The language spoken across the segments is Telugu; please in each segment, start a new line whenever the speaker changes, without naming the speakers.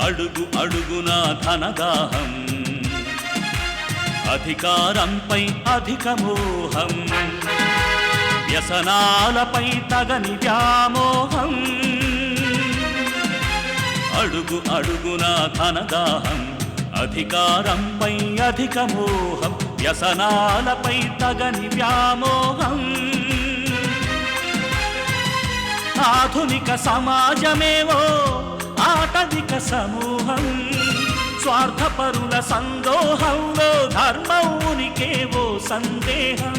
అడుగు అడుగున ధనదాహం, అధికారంపై అధిక మోహం, వ్యసనాలపై తగని వ్యామోహం. అడుగు అడుగున ధనదాహం, అధికారంపై అధిక మోహం, వ్యసనాలపై తగని వ్యామోహం. ఆధునిక సమాజమేవో ఆటవిక సమూహం, స్వార్థపరుల సందోహంలో ధర్మం ఉనికేవో సందేహం.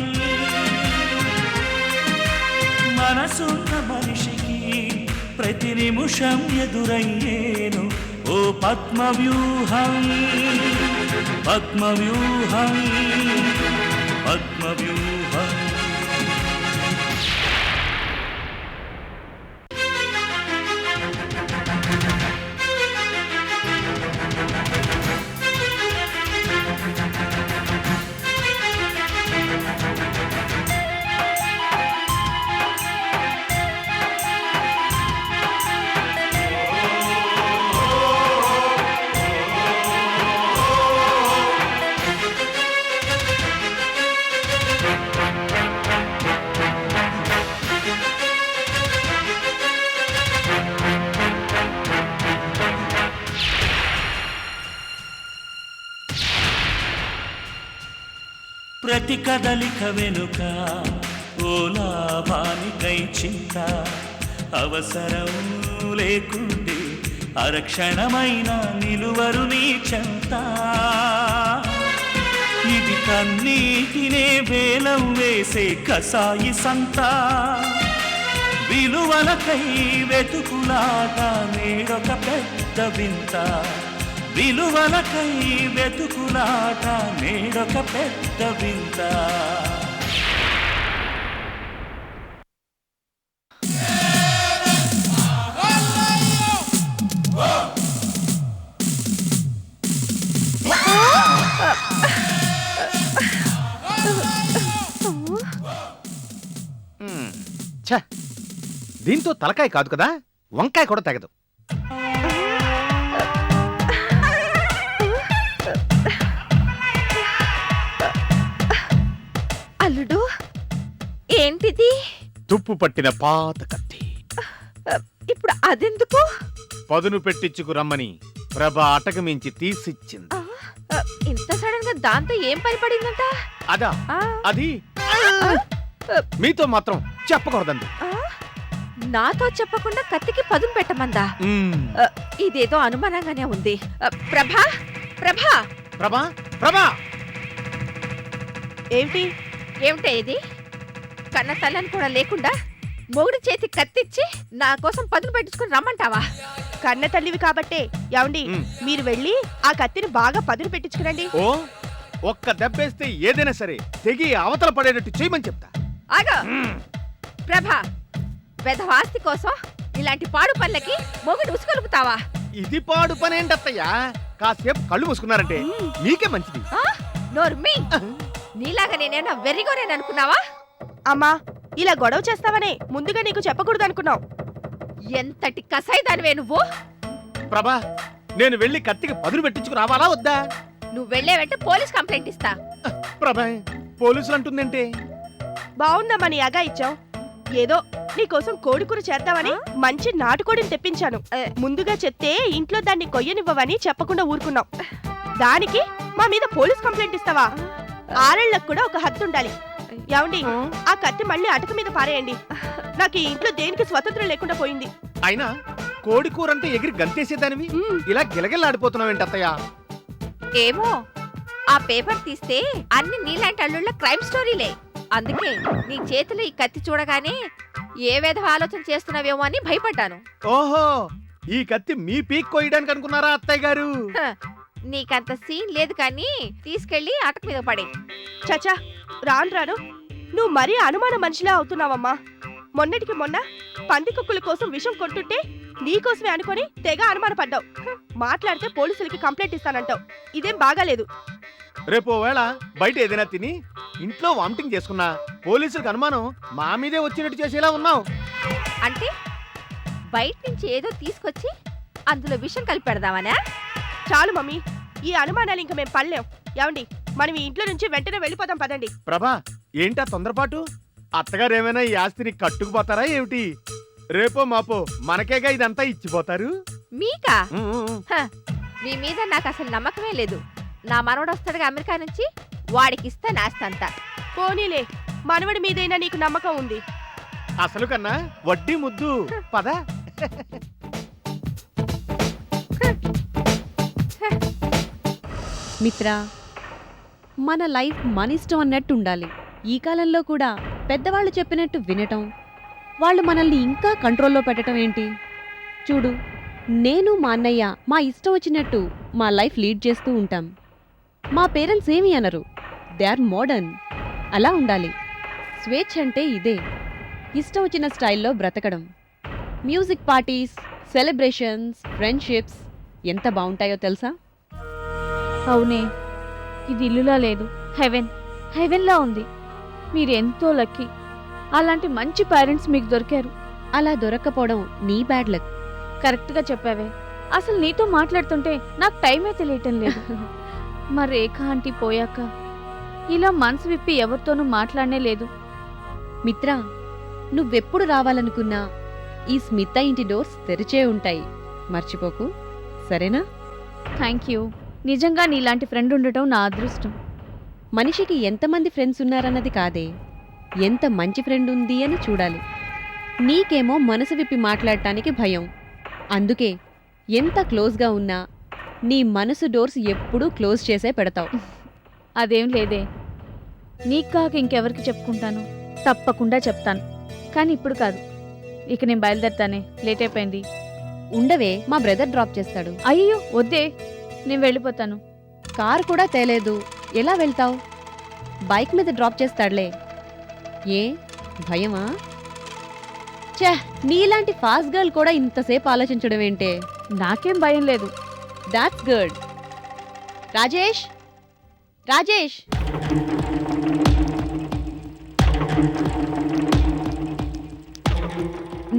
మనసున్న మనిషికి ప్రతి నిమిషం ఎదురయ్యేను ఓ పద్మవ్యూహం, పద్మవ్యూహం, పద్మవ్యూహం. ప్రతి కదలిక వెనుక ఓ లాభానికై చింత, అవసరం లేకుంటే అరక్షణమైన నిలువరు నీ చెంత. ఇది కన్నీటినే వేలం వేసే కసాయి సంత, విలువలకై వెతుకులాట నేడొక పెద్ద వింత. విలువలకై వెతుకులాట నేడొక పెద్ద వింత.
దీంతో తలకాయ కాదు కదా, వంకాయ కూడా తెగదు.
అల్లుడు, ఏంటిది?
తుప్పు పట్టిన పాత కత్తి.
ఇప్పుడు అదెందుకు?
పదును పెట్టించుకు రమ్మని ప్రభ అటకమించి తీసిచ్చింది.
ఇంత సడన్ గా దాంతో ఏం పని పడిందంట?
అదా, అది మీతో మాత్రం చెప్పకూడదండి.
నాతో చెప్పకుండా కత్తికి పదును పెట్టమందా? ఇదేదో అనుమానంగానే ఉంది. ప్రభా, ప్రభా,
ప్రభా, ప్రభా!
ఏమిటి ఏమిటే ఇది? కన్న తల్లని కూడా లేకుండా మొగుడి చేతి కత్తిచ్చి నా కోసం పదును పెట్టించుకుని రమ్మంటావా?
కన్న తల్లివి కాబట్టే. ఏమండి, మీరు వెళ్ళి ఆ కత్తిని బాగా పదును పెట్టించుకురండి.
ఓ, ఒక్క దెబ్బేస్తే ఏదైనా సరే తెగి అవతల పడేటట్టు చేయమని చెప్తా.
ఆగా ప్రభా, వెధవాస్తి కోసం ఇలాంటి పాడు పనులకి మొగుడు ఉసుకొలుపుతావా?
ఇది పాడు పనేంటత్తయ్యా, కాసేపు కళ్ళు మూసుకున్నారంటే మీకే మంచిది.
నోర్మి, నీలాగా నేనేనా వెర్రిగోనేననుకున్నావా?
అమ్మా, ఇలా గొడవ చేస్తావనే ముందుగా నీకు చెప్పకూడదు అనుకున్నావు.
ఎంతటి కసాయిదానివే నువ్వు!
ప్రభా, నేను వెళ్ళి కత్తికి పదును పెట్టించుకు రావాలా వద్దా?
నువ్వు వెళ్లే వెంట పోలీస్ కంప్లైంట్ ఇస్తా.
ప్రభా, పోలీసులు అంటుందంటే.
బాగుందమ్మా నీ అగా ఇచ్చావు. ఏదో నీకోసం కోడికూర చేద్దామని మంచి నాటుకోడిని తెప్పించాను. ముందుగా చెప్తే ఇంట్లో దాన్ని కొయ్యనివ్వవని చెప్పకుండా ఊరుకున్నావు. దానికి మా మీద పోలీస్ కంప్లైంట్ ఇస్తావా? ఆరేళ్లకు కూడా ఒక హద్దు ఉండాలి. ఏమండి, ఆ కత్తి మళ్ళీ అటక మీద పారేయండి. నాకు ఈ ఇంట్లో దేనికి స్వతంత్రం లేకుండా పోయింది.
అయినా కోడి కూర అంటే ఎగిరి గంతేసేదానివి ఇలా గిలగిల్లాడిపోతున్నావేంటి అత్తయ్య?
ఏమో, ఆ పేపర్ తీస్తే అన్ని నీలాంటి అల్లుళ్ళ క్రైమ్ స్టోరీలే. అందుకే నీ చేతిలో ఈ కత్తి చూడగానే ఏ విధ ఆలోచన చేస్తున్నావేమో అని భయపడ్డాను.
ఓహో, ఈ కత్తి మీ పీక్ కోయడానికి అనుకున్నారా అత్తయ్య గారు?
నీకంత సీన్ లేదు కానీ తీసుకెళ్లి అటక మీద పడే.
చచా, రాను రాను నువ్వు మరీ అనుమాన మనిషిలా అవుతున్నావమ్మా. మొన్నటికి మొన్న పంది కుక్కుల కోసం విషం కొట్టుంటే నీకోసమే అనుకొని తెగ అనుమానపడ్డావు. మాట్లాడితే పోలీసులకి కంప్లైంట్ ఇస్తానంటావు. ఇదేం బాగాలేదు.
రేపు వేళ బయట ఏదైనా తిని ఇంట్లో వామిటింగ్ చేసుకున్నా పోలీసులకు అనుమానం మా మీదే వచ్చినట్టు చేసేలా ఉన్నావు.
అంటే బయట నుంచి ఏదో తీసుకొచ్చి అందులో విషయం కలిపి పెడదామనా?
చాలు మమ్మీ, ఈ అనుమానాలు ఇంకా మేము పడలేం. ఏమండి, మనం ఈ ఇంట్లో నుంచి వెంటనే వెళ్ళిపోతాం పదండి.
ప్రభా ఏంటా తొందరపాటు? అత్తగారు ఏమైనా ఈ ఆస్తిని కట్టుకుపోతారా ఏమిటి? రేపో మాపో మనకేగా ఇదంతా ఇచ్చిపోతారు.
మీకా?
ఉమ్.
హ, మీ మీద నాకు అసలు నమ్మకమే లేదు. నా మనవడు వస్తాడుగా అమెరికా నుంచి, వాడికి ఇస్తా నాస్తంతా.
పోనీలే, మనవడి మీదైనా నీకు నమ్మకం ఉంది.
అసలు కన్నా వడ్డీ ముద్దు పద.
మిత్రా, మన లైఫ్ మన ఇష్టం అన్నట్టు ఉండాలి. ఈ కాలంలో కూడా పెద్దవాళ్ళు చెప్పినట్టు వినటం, వాళ్ళు మనల్ని ఇంకా కంట్రోల్లో పెట్టడం ఏంటి? చూడు, నేను మా అన్నయ్య మా ఇష్టం వచ్చినట్టు మా లైఫ్ లీడ్ చేస్తూ ఉంటాం. మా పేరెంట్స్ ఏమీ అనరు. They are modern. అలా ఉండాలి. స్వేచ్ఛ అంటే ఇదే. ఇష్టం వచ్చిన స్టైల్లో బ్రతకడం. మ్యూజిక్ పార్టీస్, సెలబ్రేషన్స్, ఫ్రెండ్షిప్స్ ఎంత బాగుంటాయో తెలుసా?
అవునే, ఇది ఇల్లులా లేదు, హెవెన్లా ఉంది. మీరెంతో లక్కీ. అలాంటి మంచి పేరెంట్స్ మీకు దొరికారు.
అలా దొరక్కపోవడం నీ బ్యాడ్ లక్.
కరెక్ట్గా చెప్పావే. అసలు నీతో మాట్లాడుతుంటే నాకు టైమే తెలియటం లేదు. మరి రేఖ ఆంటీ పోయాక ఇలా మనసు విప్పి ఎవరితోనూ మాట్లాడనే లేదు.
మిత్రా, నువ్వెప్పుడు రావాలనుకున్నా ఈ స్మిత ఇంటి డోర్స్ తెరిచే ఉంటాయి. మర్చిపోకు, సరేనా?
Thank you. నిజంగా నీలాంటి ఫ్రెండ్ ఉండటం నా అదృష్టం.
మనిషికి ఎంతమంది ఫ్రెండ్స్ ఉన్నారన్నది కాదే, ఎంత మంచి ఫ్రెండ్ ఉంది అని చూడాలి. నీకేమో మనసు విప్పి మాట్లాడటానికి భయం. అందుకే ఎంత క్లోజ్గా ఉన్నా నీ మనసు డోర్స్ ఎప్పుడూ క్లోజ్ చేసే పెడతావు.
అదేం లేదే, నీకు కాక ఇంకెవరికి చెప్పుకుంటాను? తప్పకుండా చెప్తాను, కానీ ఇప్పుడు కాదు. ఇక నేను బయలుదేరుతానే, లేట్ అయిపోయింది.
ఉండవే, మా బ్రదర్ డ్రాప్ చేస్తాడు.
అయ్యో వద్దే, నేను వెళ్ళిపోతాను.
కారు కూడా తేలేదు, ఎలా వెళ్తావు? బైక్ మీద డ్రాప్ చేస్తాడులే. ఏ భయమా? ఛే, నీలాంటి ఫాస్ట్ గర్ల్ కూడా ఇంతసేపు ఆలోచించడం ఏంటే?
నాకేం భయం లేదు.
That's good. రాజేష్, రాజేష్,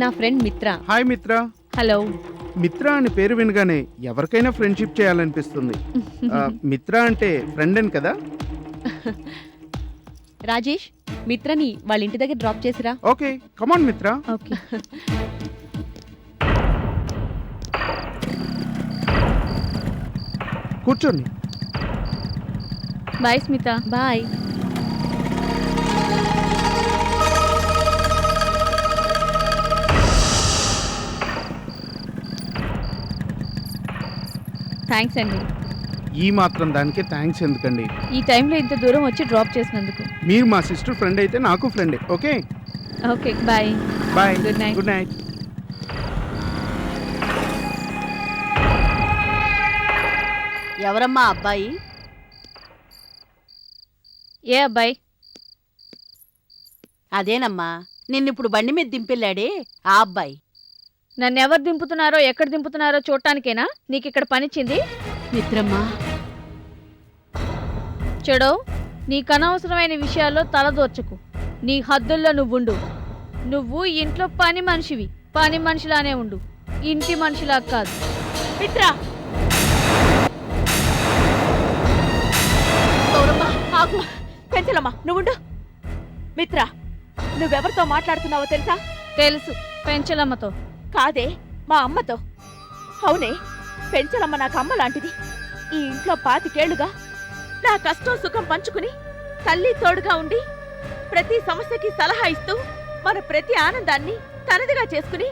నా ఫ్రెండ్ మిత్ర.
హాయ్ మిత్ర.
హలో.
మిత్ర అని పేరు వినగానే ఎవరికైనా ఫ్రెండ్షిప్ చేయాలనిపిస్తుంది. మిత్ర అంటే ఫ్రెండ్ అని కదా?
రాజేష్, మిత్రని వాళ్ళ ఇంటి దగ్గర డ్రాప్ చేసిరా.
ఓకే, కమాన్ మిత్ర.
ఓకే.
కూర్చోండి.
బాయ్ స్మిత.
బాయ్.
థ్యాంక్స్ అండి.
ఈ మాత్రం దానికి థ్యాంక్స్ ఎందుకండి?
ఈ టైంలో ఇంత దూరం వచ్చి డ్రాప్ చేసినందుకు.
మీరు మా సిస్టర్ ఫ్రెండ్ అయితే నాకు ఫ్రెండే. Okay
okay, bye.
Bye.
Good night.
Good night.
ఎవరమ్మా అబ్బాయి?
ఏ అబ్బాయి?
అదేనమ్మా, నిన్నిప్పుడు బండి మీద దింపెళ్ళాడే ఆ అబ్బాయి.
నన్ను ఎవరు దింపుతున్నారో ఎక్కడ దింపుతున్నారో చూడటానికేనా నీకు ఇక్కడ పనిచ్చింది?
మిత్రమ్మా,
చెడో, నీకు అనవసరమైన విషయాల్లో తలదోర్చకు. నీ హద్దుల్లో నువ్వుండు. నువ్వు ఇంట్లో పని మనిషివి, పని మనిషిలానే ఉండు, ఇంటి మనిషిలా కాదు.
మిత్ర గౌరమ్మ, ఆగు. పెంచలమ్మా, నువ్వుండు. మిత్ర, నువ్వెవరితో మాట్లాడుతున్నావో తెలుసా?
తెలుసు, పెంచలమ్మతో.
కాదే, మా అమ్మతో. అవునే, పెంచలమ్మ నాకు అమ్మ లాంటిది. ఈ ఇంట్లో 25 ఏళ్లుగా నా కష్టం సుఖం పంచుకుని తల్లి తోడుగా ఉండి ప్రతి సమస్యకి సలహా ఇస్తూ మన ప్రతి ఆనందాన్ని తనదిగా చేసుకుని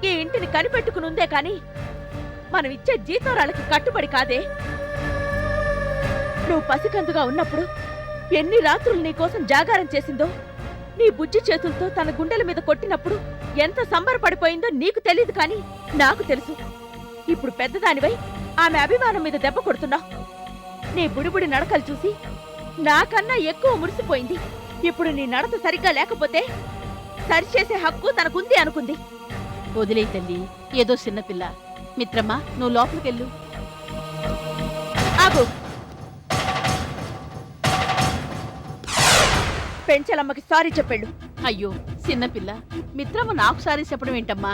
ఈ ఇంటిని కనిపెట్టుకుని ఉందే కాని మనం ఇచ్చే జీతారాలకి కట్టుబడి కాదే. నువ్వు పసికందుగా ఉన్నప్పుడు ఎన్ని రాత్రులు నీకోసం జాగారం చేసిందో, నీ బుజ్జి చేతులతో తన గుండెల మీద కొట్టినప్పుడు ఎంత సంబరపడిపోయిందో నీకు తెలీదు కాని నాకు తెలుసు. ఇప్పుడు పెద్దదానివై ఆమె అభిమానం మీద దెబ్బ కొడుతున్నావు. నీ బుడిబుడి నడకలు చూసి నాకన్నా ఎక్కువ మురిసిపోయింది. ఇప్పుడు నీ నడత సరిగ్గా లేకపోతే సరిచేసే హక్కు తనకుంది అనుకుంది. వదిలే తల్లి, ఏదో చిన్నపిల్ల. మిత్రమ్మా, నువ్వు లోపలికెళ్ళు. ఆగు. పెంచలమ్మకి సారీ చెప్పాడు. అయ్యో చిన్నపిల్ల, మిత్రమ్మ నాకు సారీ చెప్పడం ఏంటమ్మా?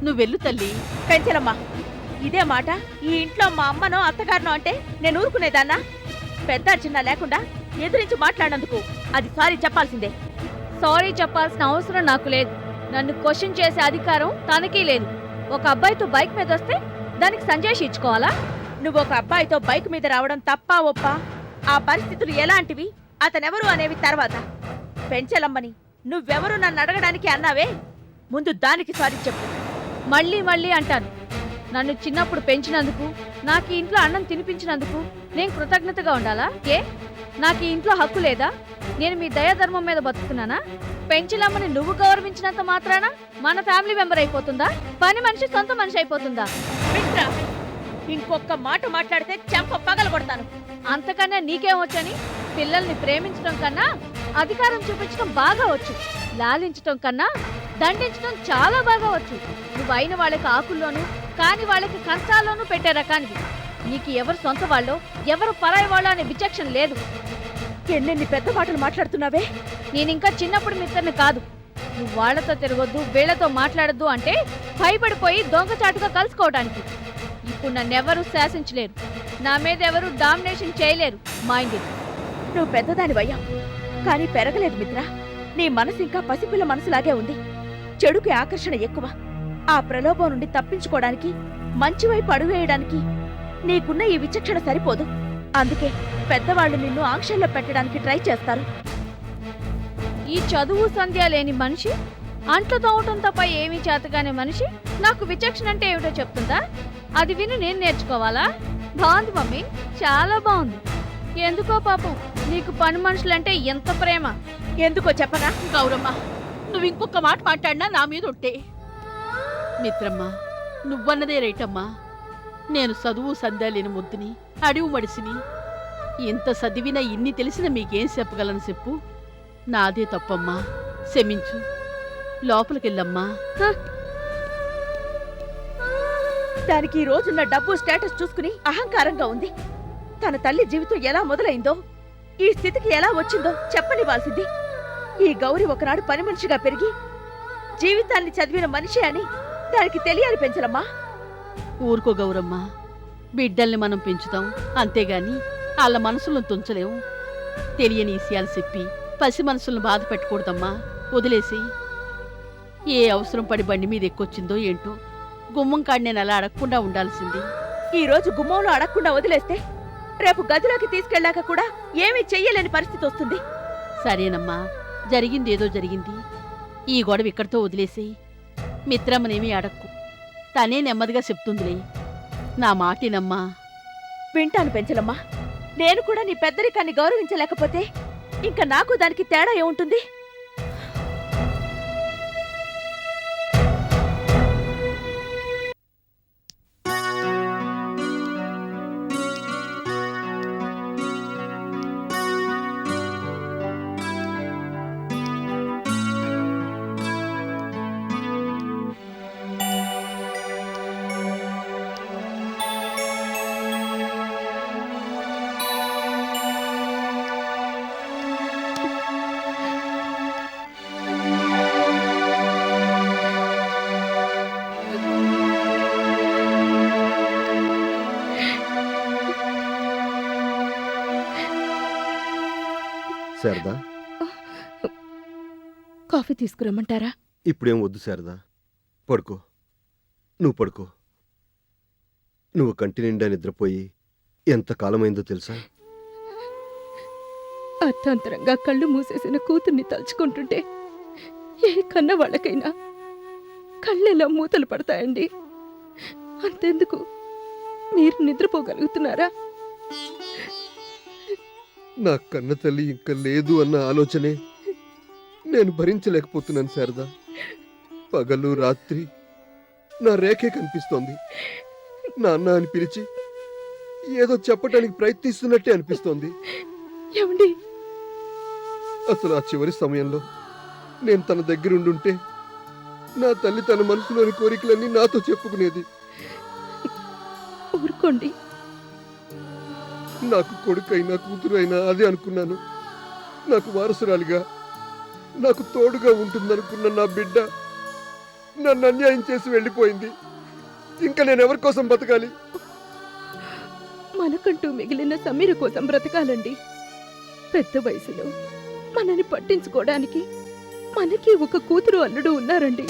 నువ్వెళ్ళు తల్లి. పెంచలమ్మా, ఇదే మాట ఈ ఇంట్లో మా అమ్మనో అత్తగారినో అంటే నేను ఊరుకునేదాన్నా? పెద్ద చిన్న లేకుండా ఎదురించి మాట్లాడినందుకు అది సారీ చెప్పాల్సిందే.
సారీ చెప్పాల్సిన అవసరం నాకు లేదు. నన్ను క్వశ్చన్ చేసే అధికారం తనకీ లేదు. ఒక అబ్బాయితో బైక్ మీద వస్తే దానికి సంజాయిషి ఇచ్చుకోవాలా?
నువ్వు ఒక అబ్బాయితో బైక్ మీద రావడం తప్పా ఒప్పా? ఆ పరిస్థితులు ఎలాంటివి, అతనెవరు అనేవి తర్వాత. పెంచలమ్మని నువ్వెవరు నన్ను అడగడానికి అన్నావే, ముందు దానికి సారీ చెప్పు.
మళ్ళీ మళ్ళీ అంటాను, నన్ను చిన్నప్పుడు పెంచినందుకు, నాకు ఈ ఇంట్లో అన్నం తినిపించినందుకు నేను కృతజ్ఞతగా ఉండాలా? ఏ నాకు ఈ ఇంట్లో హక్కు లేదా? నేను మీ దయాధర్మం మీద బతుకుతున్నానా? పెంచిలమ్మని నువ్వు గౌరవించినంత మాత్రాన మన ఫ్యామిలీ మెంబర్ అయిపోతుందా? పని మనిషి సొంత మనిషి అయిపోతుందా?
మిత్రా, ఇంకొక మాట మాట్లాడితే చెంప పగల కొడతాను.
అంతకన్నా నీకేం వచ్చని? పిల్లల్ని ప్రేమించడం కన్నా అధికారం చూపించడం బాగా వచ్చు. లాలించడం కన్నా దండించడం చాలా బాగా వచ్చు. నువ్వు అయిన వాళ్ళకి ఆకుల్లోనూ కాని వాళ్ళకి కష్టాల్లోనూ పెట్టే రకానివి. నీకు ఎవరు సొంత వాళ్ళో ఎవరు పరాయి వాళ్ళో అనే విచక్షణ లేదు.
ఎన్నెన్ని పెద్ద మాటలు మాట్లాడుతున్నావే.
నేనింకా చిన్నప్పుడు మిత్రుని కాదు. నువ్వు వాళ్లతో తిరగొద్దు, వీళ్లతో మాట్లాడొద్దు అంటే భయపడిపోయి దొంగచాటుగా కలుసుకోవడానికి. ఇప్పుడు నన్నెవరూ శాసించలేరు, నా మీద ఎవరు డామినేషన్ చేయలేరు. Mind it.
నువ్వు పెద్దదానివయ్యా, కానీ పెరగలేదు మిత్రా. నీ మనసు ఇంకా పసిపిల్ల మనసులాగే ఉంది. చెడుకి ఆకర్షణ ఎక్కువ. ఆ ప్రలోభం నుండి తప్పించుకోవడానికి, మంచి వైపు అడుగేయడానికి నీకున్న ఈ విచక్షణ సరిపోదు. అందుకే పెద్దవాళ్ళు నిన్ను ఆంక్షల్లో పెట్టడానికి ట్రై చేస్తారు.
ఈ చదువు సంధ్య లేని మనిషి, అంట్లు తోవటం తప్ప ఏమీ చేతగానే మనిషి నాకు విచక్షణ అంటే ఏమిటో చెప్తుందా? అది విని నేను నేర్చుకోవాలా? బాగుంది మమ్మీ, చాలా బాగుంది. ఎందుకో పాపం నీకు పని మనుషులంటే ఎంత ప్రేమ.
ఎందుకో చెప్పనా?
గౌరమ్మ, నువ్వు ఇంకొక మాట మాట్లాడినా నా మీద ఉంటే. మిత్రమ్మా, నువ్వన్నదే రైటమ్మా. నేను చదువు సంధ్య లేని ముద్దుని, అడివు మడిసిని. ఇంత చదివినా ఇన్ని తెలిసిన మీకేం చెప్పగలను చెప్పు? నాదే తప్పమ్మా, క్షమించు. లోపలికెళ్ళమ్మా.
దానికి ఈ రోజున్న డబ్బు స్టేటస్ చూసుకుని అహంకారంగా ఉంది. తన తల్లి జీవితం ఎలా మొదలైందో, ఈ స్థితికి ఎలా వచ్చిందో చెప్పనివ్వాల్సింది. ఈ గౌరి ఒకనాడు పని మనిషిగా పెరిగి జీవితాన్ని చదివిన మనిషి అని దానికి తెలియాలి పెంచలమ్మా.
ఊరుకో గౌరమ్మ, బిడ్డల్ని మనం పెంచుతాం అంతేగాని వాళ్ళ మనసులను తుంచలేము. తెలియని విషయాలు చెప్పి పసి మనసులను బాధ పెట్టకూడదమ్మా. వదిలేసి ఏ అవసరం పడి బండి మీద ఎక్కొచ్చిందో ఏంటో, గుమ్మం కాడి నేను అలా అడగకుండా ఉండాల్సింది.
ఈ రోజు గుమ్మంలో అడగకుండా వదిలేస్తే రేపు గదిలోకి తీసుకెళ్ళాక కూడా ఏమీ చెయ్యలేని పరిస్థితి వస్తుంది.
సరేనమ్మా, జరిగిందేదో జరిగింది. ఈ గొడవ ఇక్కడితో వదిలేసి మిత్రమ్మనేమీ అడక్కు. తనే నెమ్మదిగా చెప్తుందిలే. నా మాటినమ్మా.
వింటాను పెంచలమ్మా. నేను కూడా నీ పెద్దరికాన్ని గౌరవించలేకపోతే ఇంకా నాకు దానికి తేడా ఏముంటుంది?
శారదా,
కాఫీ తీసుకురమ్మంటారా?
ఇప్పుడేం వద్దు శారదా, పడుకో. నువ్వు పడుకో. నువ్వు కంటి నిండా నిద్రపోయి ఎంతకాలమైందో తెలుసా?
అర్థాంతరంగా కళ్ళు మూసేసిన కూతుర్ని తలుచుకుంటుంటే ఏ కన్న వాళ్ళకైనా కళ్ళెలా మూతలు పడతాయండి. అంతెందుకు, మీరు నిద్రపోగలుగుతున్నారా?
నా కన్న తల్లి ఇంకా లేదు అన్న ఆలోచనే నేను భరించలేకపోతున్నాను శారదా. పగలు రాత్రి నా రేఖే కనిపిస్తోంది. నాన్న అని పిలిచి ఏదో చెప్పటానికి ప్రయత్నిస్తున్నట్టే అనిపిస్తోంది.
ఏమండి,
అసలు ఆ చివరి సమయంలో నేను తన దగ్గరుండుంటే నా తల్లి తన మనసులోని కోరికలన్నీ నాతో చెప్పుకునేది.
ఊరుకోండి.
నాకు కొడుకైనా కూతురు అయినా అదే అనుకున్నాను. నాకు వారసురాలిగా, నాకు తోడుగా ఉంటుందనుకున్న నా బిడ్డ నన్ను అన్యాయం చేసి వెళ్ళిపోయింది. ఇంకా నేను ఎవరి కోసం బతకాలి?
మనకంటూ మిగిలిన సమీర కోసం బ్రతకాలండి. పెద్ద వయసులో మనని పట్టించుకోవడానికి మనకి ఒక కూతురు అల్లుడు ఉన్నారండి.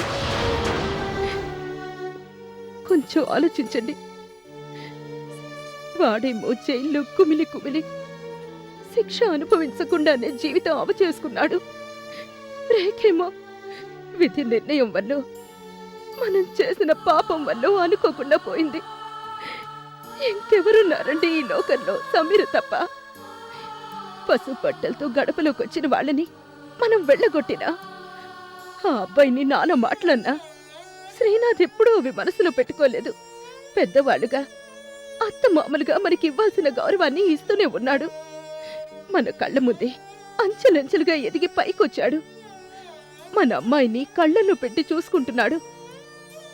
కొంచెం ఆలోచించండి. వాడేమో జైల్లో కుమిలి కుమిలి శిక్ష అనుభవించకుండానే జీవితం ఆవ చేసుకున్నాడు. రేఖేమో విధి నిర్ణయం వల్ల మనం చేసిన పాపం వల్ల అనుకోకుండా పోయింది. ఇంకెవరున్నారండి ఈ లోకంలో సమీర తప్ప? పసుపట్టలతో గడపలోకి వచ్చిన వాళ్ళని మనం వెళ్ళగొట్టినా, ఆ అబ్బాయిని నాన్న మాటలన్నా శ్రీనాథ్ ఎప్పుడూ అవి మనసులో పెట్టుకోలేదు. పెద్దవాళ్ళుగా అత్త మామలుగా మనకి ఇవ్వాల్సిన గౌరవాన్ని ఇస్తూనే ఉన్నాడు. మన కళ్ళ ముందే అంచెలంచెలుగా ఎదిగి పైకొచ్చాడు. మన అమ్మాయిని కళ్ళల్లో పెట్టి చూసుకుంటున్నాడు.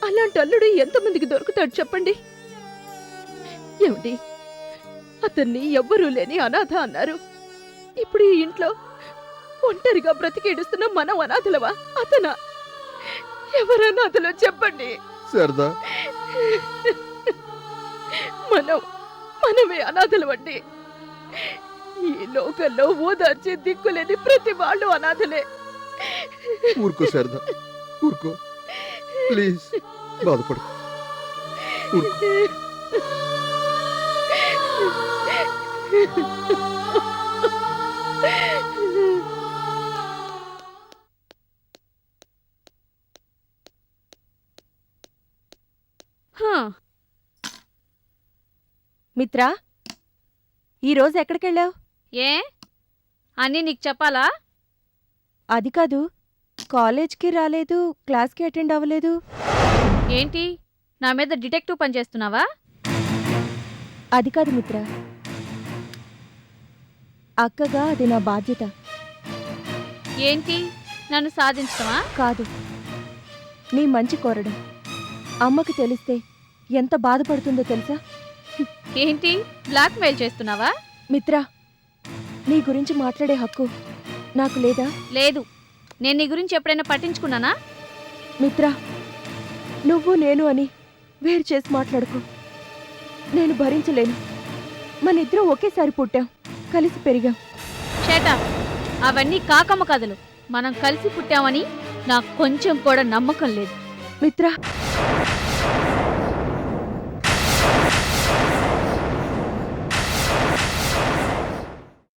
అలాంటి అల్లుడు ఎంతమందికి దొరుకుతాడు చెప్పండి? ఏమిటి, అతన్ని ఎవ్వరూ లేని అనాథ అన్నారు. ఇప్పుడు ఈ ఇంట్లో ఒంటరిగా బ్రతికేడుస్తున్న మనం అనాథలవా? అతనా? ఎవరు అనాథలో చెప్పండి.
శారదా,
మనమే అనాథలవండి. ఈ లోకంలో ఓదార్చే దిక్కులేని ప్రతి వాళ్ళు అనాథలే.
ఊరుకో శారదా, ఊరుకో ప్లీజ్, బాధపడు. ఊరుకో.
మిత్రా, ఈరోజు ఎక్కడికెళ్ళావు?
ఏ అన్నీ నీకు చెప్పాలా?
అది కాదు, కాలేజ్కి రాలేదు, క్లాస్కి అటెండ్ అవ్వలేదు.
ఏంటి, నా మీద డిటెక్టివ్ పని చేస్తున్నావా?
అది కాదు మిత్రా, అక్కగా అది నా బాధ్యత.
ఏంటి, నన్ను సాధించడమా?
కాదు, నీ మంచి కోరడం. అమ్మకి తెలిస్తే ఎంత బాధపడుతుందో తెలుసా?
ఏంటి, బ్లాక్మెయిల్ చేస్తున్నావా?
మిత్రా, నీ గురించి మాట్లాడే హక్కు నాకు లేదా?
లేదు. నేను నీ గురించి ఎప్పుడైనా పట్టించుకున్నానా?
మిత్రా, నువ్వు నేను అని వేరు చేసి మాట్లాడుకో. నేను భరించలేను. మనిద్దరం ఒకేసారి పుట్టాం, కలిసి పెరిగాం.
Shut up. అవన్నీ కాకమ్మ కథలు. మనం కలిసి పుట్టామని నాకు కొంచెం కూడా నమ్మకం లేదు.
మిత్రా,